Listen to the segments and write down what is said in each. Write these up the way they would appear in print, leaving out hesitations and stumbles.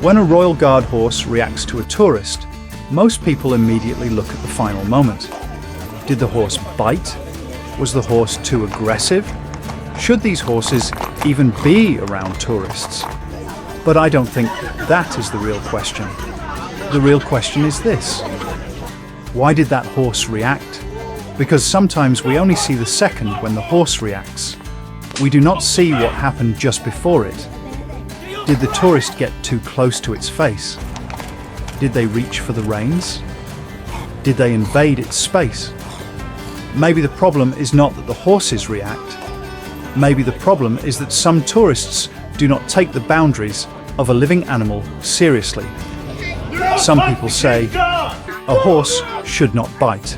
When a Royal Guard horse reacts to a tourist, most people immediately look at the final moment. Did the horse bite? Was the horse too aggressive? Should these horses even be around tourists? But I don't think that is the real question. The real question is this: why did that horse react? Because sometimes we only see the second when the horse reacts. We do not see what happened just before it. Did the tourist get too close to its face? Did they reach for the reins? Did they invade its space? Maybe the problem is not that the horses react. Maybe the problem is that some tourists do not take the boundaries of a living animal seriously. Some people say, a horse should not bite.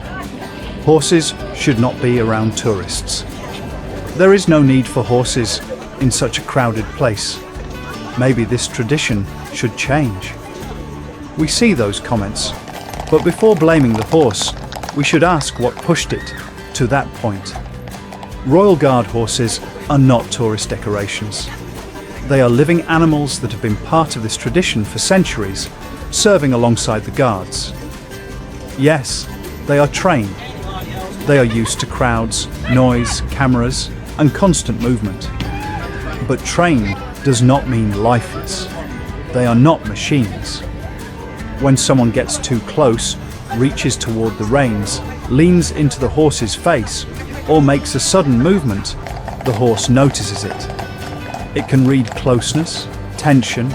Horses should not be around tourists. There is no need for horses in such a crowded place. Maybe this tradition should change. We see those comments, but before blaming the horse, we should ask what pushed it to that point. Royal Guard horses are not tourist decorations. They are living animals that have been part of this tradition for centuries, serving alongside the guards. Yes, they are trained. They are used to crowds, noise, cameras, and constant movement. But trained does not mean lifeless. They are not machines. When someone gets too close, reaches toward the reins, leans into the horse's face, or makes a sudden movement, the horse notices it. It can read closeness, tension,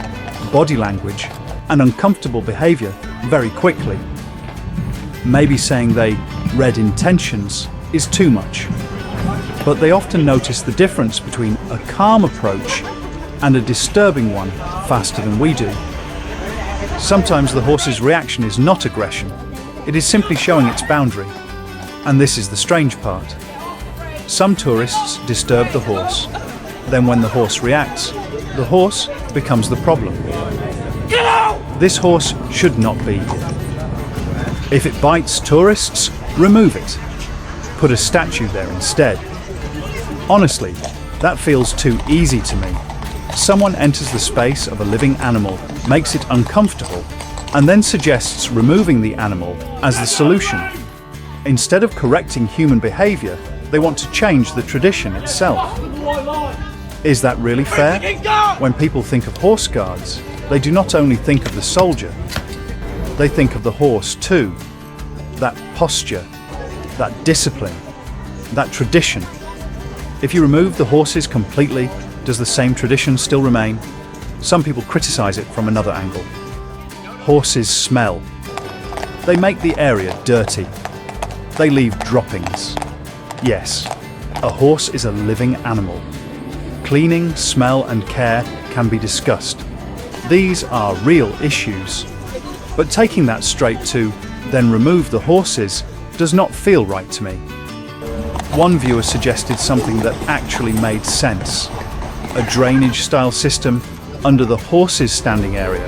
body language, and uncomfortable behaviour very quickly. Maybe saying they read intentions is too much, but they often notice the difference between a calm approach and a disturbing one faster than we do. Sometimes the horse's reaction is not aggression, it is simply showing its boundary. And this is the strange part. Some tourists disturb the horse. Then when the horse reacts, the horse becomes the problem. Get out! This horse should not be here. If it bites tourists, remove it. Put a statue there instead. Honestly, that feels too easy to me. Someone enters the space of a living animal, makes it uncomfortable, and then suggests removing the animal as the solution. Instead of correcting human behaviour, they want to change the tradition itself. Is that really fair? When people think of horse guards, they do not only think of the soldier, they think of the horse too. That posture, that discipline, that tradition. If you remove the horses completely, does the same tradition still remain? Some people criticize it from another angle. Horses smell. They make the area dirty. They leave droppings. Yes, a horse is a living animal. Cleaning, smell, and care can be discussed. These are real issues. But taking that straight to, then remove the horses, does not feel right to me. One viewer suggested something that actually made sense. A drainage-style system under the horses' standing area,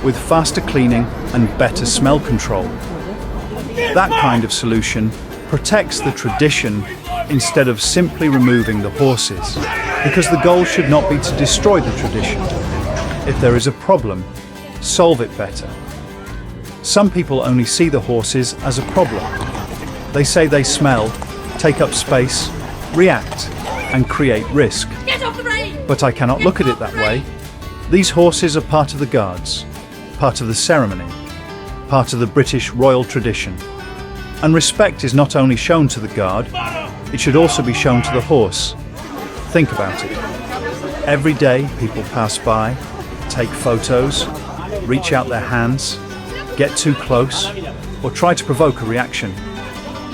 with faster cleaning and better smell control. That kind of solution protects the tradition instead of simply removing the horses, because the goal should not be to destroy the tradition. If there is a problem, solve it better. Some people only see the horses as a problem. They say they smell, take up space, react, and create risk. Get off the rein! But I cannot look at it that way. These horses are part of the guards, part of the ceremony, part of the British royal tradition. And respect is not only shown to the guard, it should also be shown to the horse. Think about it. Every day people pass by, take photos, reach out their hands, get too close, or try to provoke a reaction.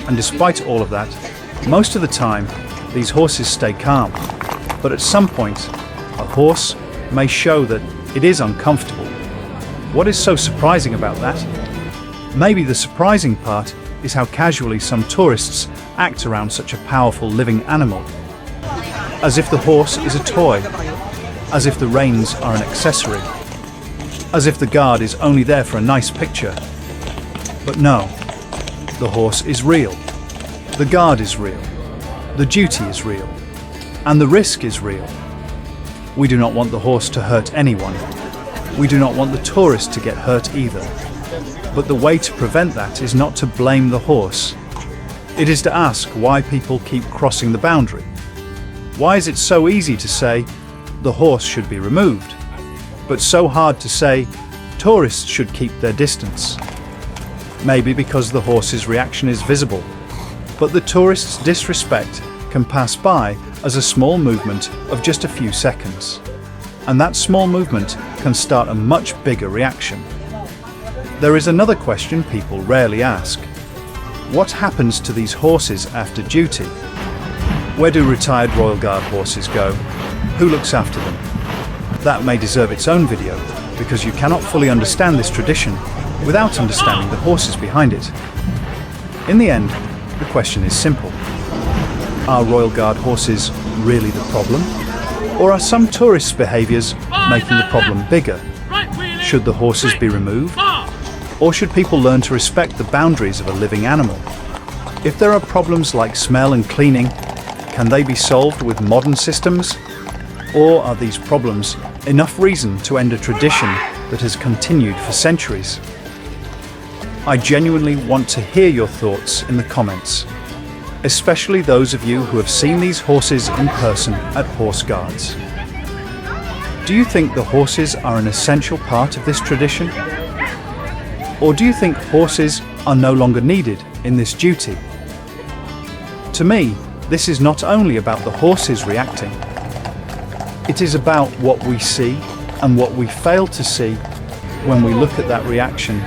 And despite all of that, most of the time, these horses stay calm. But at some point, a horse may show that it is uncomfortable. What is so surprising about that? Maybe the surprising part is how casually some tourists act around such a powerful living animal. As if the horse is a toy, as if the reins are an accessory, as if the guard is only there for a nice picture. But no, the horse is real, the guard is real, the duty is real, and the risk is real. We do not want the horse to hurt anyone. We do not want the tourist to get hurt either. But the way to prevent that is not to blame the horse. It is to ask why people keep crossing the boundary. Why is it so easy to say, the horse should be removed, but so hard to say, tourists should keep their distance? Maybe because the horse's reaction is visible, but the tourist's disrespect can pass by as a small movement of just a few seconds. And that small movement can start a much bigger reaction. There is another question people rarely ask. What happens to these horses after duty? Where do retired Royal Guard horses go? Who looks after them? That may deserve its own video, because you cannot fully understand this tradition without understanding the horses behind it. In the end, the question is simple. Are Royal Guard horses really the problem? Or are some tourists' behaviours making the problem bigger? Should the horses be removed? Or should people learn to respect the boundaries of a living animal? If there are problems like smell and cleaning, can they be solved with modern systems? Or are these problems enough reason to end a tradition that has continued for centuries? I genuinely want to hear your thoughts in the comments, especially those of you who have seen these horses in person at horse guards. Do you think the horses are an essential part of this tradition? Or do you think horses are no longer needed in this duty? To me, this is not only about the horses reacting. It is about what we see and what we fail to see when we look at that reaction.